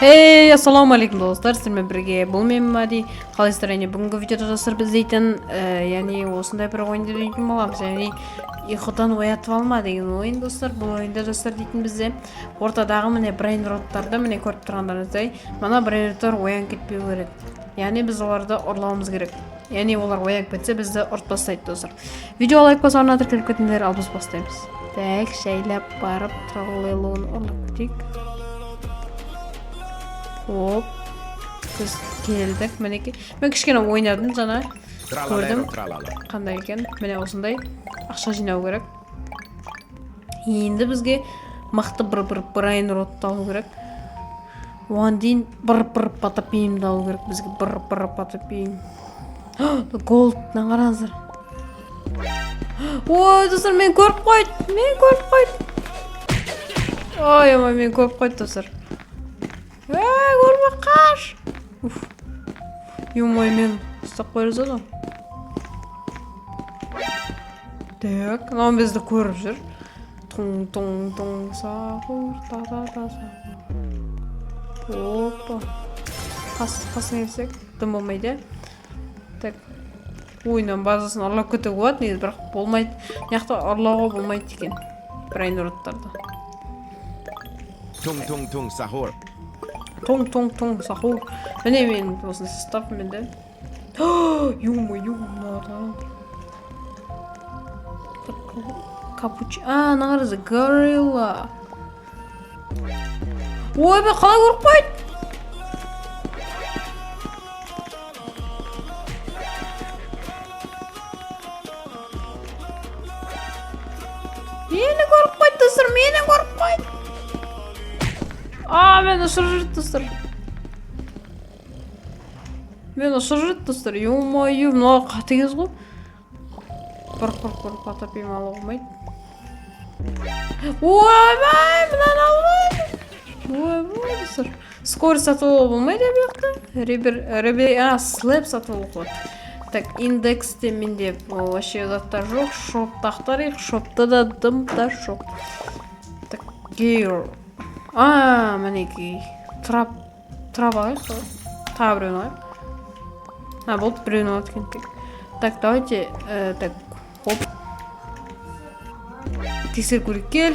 Ассаламу алейкум достар, сіздермен бірге бұл мен Мади. Қалайсыздар? Яғни бүгінгі видеода достар біз дейтін, яғни осындай бір ойынды дейтін боламыз. Яғни ұйқыдан оятып алма деген ойын достар. Бұл ойында достар дейтін бізде ортадағы міне брейнроттарды міне көріп тұрғандарыңыздай, мына брейнроттар оян кетпеу керек. Яғни біз оларды ұрлауымыз керек. Яғни олар оянып кетсе бізді ұрт бастайды достар. Видео лайк басып арнатыр келіп кетіңдер, ал біз бастаймыз. Так, шайлап барып троллелуын ұрлап кетейік. Хоп, біз келдік, мінеке. Мен кішкене ойнадым жаңа, көрдім қандай екен. Міне осындай ақша жинау керек. Енді бізге мықты бір брейнротты алу керек. Оған дейін бір патапиімді алу керек бізге, бір патапиім. Голдтан қараңыздар. Ой, достар, мен көріп қойды. Ой, мен көріп қойды, достар. Көріп қаш. Юмой, мен ұстап қойырыз одан. Так, мынау бізді көріп жүр. Тұң, сағыр, та-та-та сағыр. Опа. Қасын ерсек, дым болмайды. Так, ойынан базасын ұрлап кетуге болады, негізі бірақ болмайды. Яқта ұрлауға болмайды екен брейнроттарды. Тұң, сахур. Тұң, сахур. Міне мен осыны сыстап менде. Юмой, капучи. Нағарызы, горилла. Ой, бе, қалай көріп қойды? Мені көріп қойды, достар, мені көріп қойды. Мен ұшыр жүрді, достар. Ё-моё, мынау қатыгез ғой. Бір патапиім алу болмайды. Ойбай, мынаны алмайды. Ойбай, достар. Скорость сатып алу болмайды бұяқта. Слэп сатып алу болады. Так, индексте менде вообще заттар жоқ. Шоптақтар еқ, шопта да дымда жоқ. Так, гейр. Мінеки. Трап алайық. Тағы біреуін алайық. Болды, біреуін алады екен тек. Так, давайте, так, хоп. Тексер көрейік. Кел.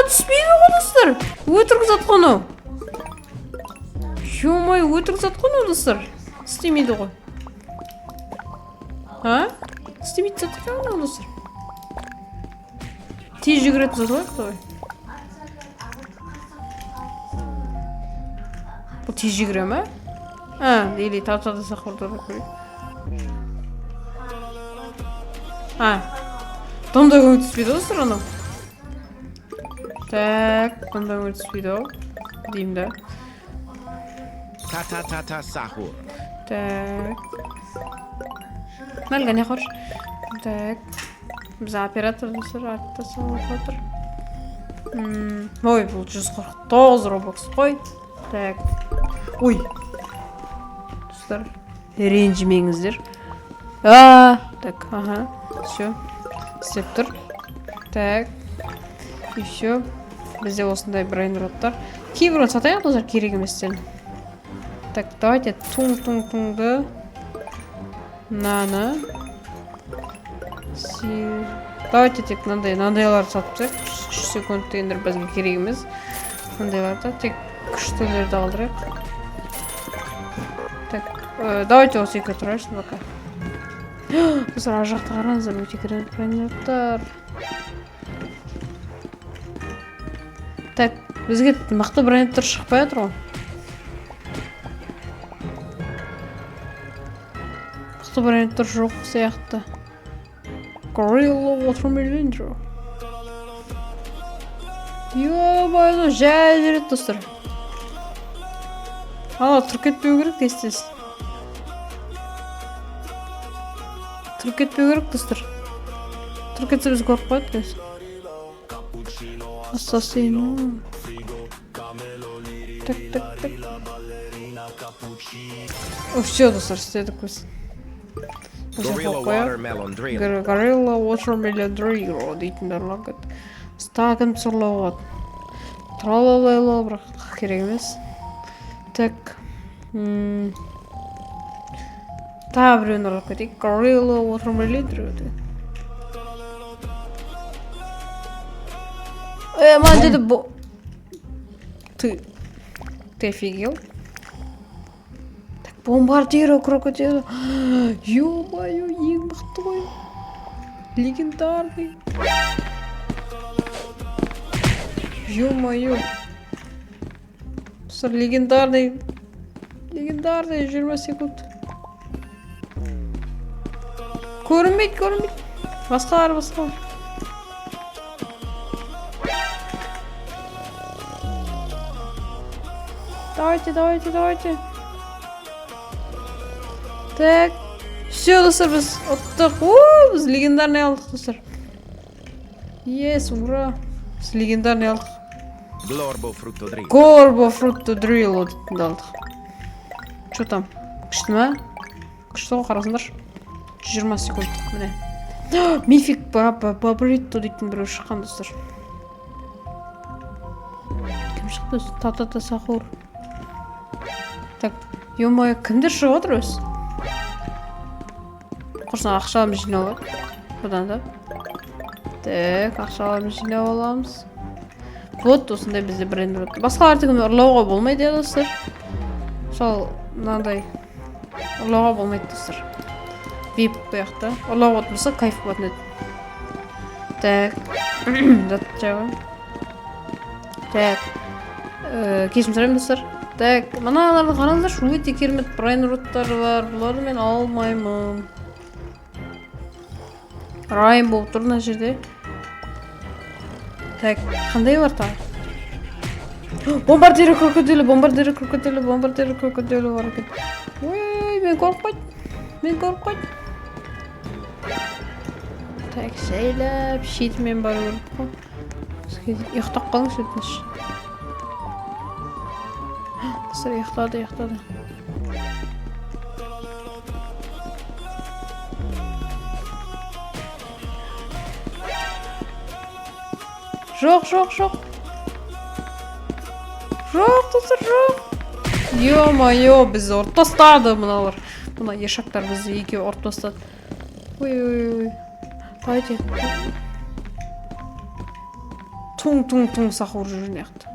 Түспейді ғой, достар. Өтірік зат қону. Ё-мой, өтірік зат қону, достар. Істемейді ғой. Істемейді зат екен ғой, достар. Тез жүгіретін зат ғой, давай. Бұл тез жүгіре ма? Или тау-тауды сақырдыра көрейік. Домда көңіл түспейді достар, анау. Так, домда көңіл түспейді ау. Деймін да. Та сахур. Так. Мәлгі не қорш? Так. Біз оператор достар, артта салып отыр. Ой, бұл 149 робокс қой. Так. Ой. Достар, ренжімеңіздер. Так, все. Істеп тұр. Так. И все. Бізде осындай брейнроттар. Кейбірін сатайық, достар, керек еместен. Так, давайте тұң-тұңды. Наны. Давайте тек нандайлар сатып сәк. 3 секунд дегендер бізге керек емес. Нандайларда тек күштілерді алдырайық. Так, давайте осы екі тұрайшын бақа. Бұзыр ажақты қараңыздар, өте керемет брейнроттар. Так, бізге мықты брейнроттар шықпай отыр ғой. Мықты брейнроттар жоқ сияқты. Gorilla Watermelon. Ё-моё, жай жүреді достар. Тұрып кетпеу керек тез. Тұрып кетпеу керек достар. Тұрып кетсе біз көріп қойды көз. Ассасину. Так. Все достар, істедік көз. Gorilla Watermelon Drio дейтін барлар кет. Стагын сұрлауға. трололойло бірақ керек емес. Так. Тағы біреуін алып кетейік. Горилла watermelon. Мана жерде Ты офигел? Так, бомбардиро крокодил. Ё-моё, ең мықты ғой. Легендарный. Ё-моё. Легендарный. 20 секунд. Көрінбейді. Басқалар. Давайте. Так. Все, достар, біз ұттық. Біз легендарный алдық, достар. Yes, ура. Біз легендарный алдық. Горбо фрутто дрилл алдық. Что там? Күшті ма? Күшті ғой, қарасыңдар. 20 секунд. Міне. Мифик бабритто дейтін біреу шыққан, достар. Кім шықты? Та сахур. Так, ё-моё, кімдер шығып отыр өзі? Құрсын ақшаларымыз жинап алады. Бұдан да. Так, ақшаларымыз жинап аламыз. Вот, осындай бізде бренд болады. Басқалар түгім ұрлауға болмайды, достар. Сол, мынандай ұрлауға болмайды, достар. Вип бұяқта. Ұрлауға отырса, кайф болатын еді. Так, зат жағы. Так, кешім сұрайым, достар. Так, мыналарды қараңыздар, өте керемет брайнроттары бар. Бұларды мен алмаймын. Райым болып тұр мына жерде. Так, қандай бар тағы? Бомбардиро крокодилі бар екен. Ой, мен қорқпайды. Так, жайлап, шетімен бару керек қой. Ұйықтап қалыңыз өтініш. Достар, ұйықтады. Жоқ. Жоқ, достар, жоқ. Ё-моё, бізді ұрып тастады мыналар. Мына ешақтар бізді екеуі ұрып тастады. Ой. Давайте. Туң сахур жүрген яқты.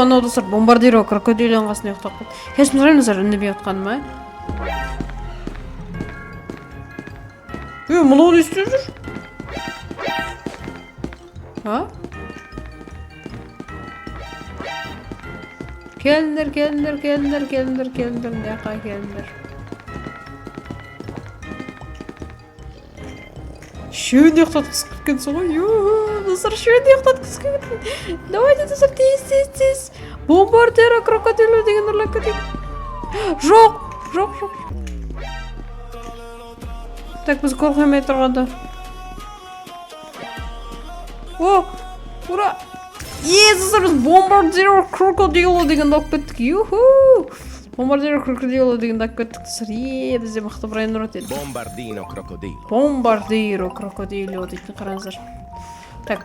Анау достар бомбардиро крокодилінің қасына ұйықтап қалды. Кешім сұраймыздар, үндемей отқаным, ә? Мынау не істеп жүр? Келіңдер. Неқа келіңдер. Шөйін ұйықтатқысы кеткенсің ғой. Достар, шөйін ұйықтатқысы кеткен. Давайте, достар, тез. Бомбардиро крокодилі деген ұрлап кетейік. Жоқ. Так, біз қорқымай тұрғанда. Ура! Достар, біз бомбардиро крокодилі деген алып кеттік. Бомбардиро крокодилі деген алып кеттік. Достар, бізде мықты брайын ұрат еді. Бомбардиро крокодилі дейтін қараңыздар. Так.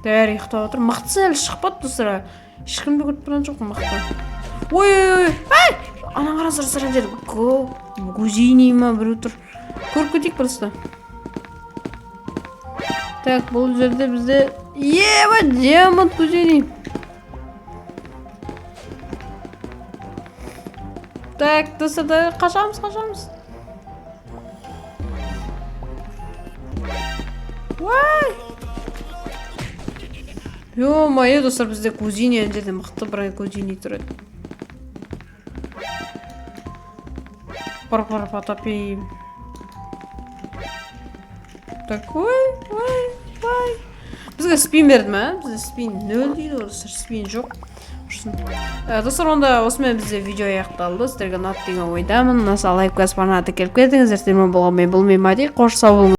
Дәрі ұйықтап отыр. Мықтысы әлі шықпады, достар. Ешкімді көріп тұрған жоқ мықты. Ой! Ана қараңыздар, сыран жерді. Гузини ма біреу тұр. Көріп кетейік просто. Так, бұл жерде бізде... Диамант Гузини. Так, достар, қашамыз. Ё-моё, достар, бізде Гузини әндерде мықты бір Гузини тұрады. Бар, потопейм. Так, ой. Бізге спин берді ма? Бізде спин 0 дейді, достар, спин жоқ. Достар, онда осымен бізде видео аяқталды. Сіздерге ұнады деген ойдамын. Мысалы лайк басып арнаты келіп кетіңіздер. Сіздермен болған мен болмаймын, қош сау болыңыз.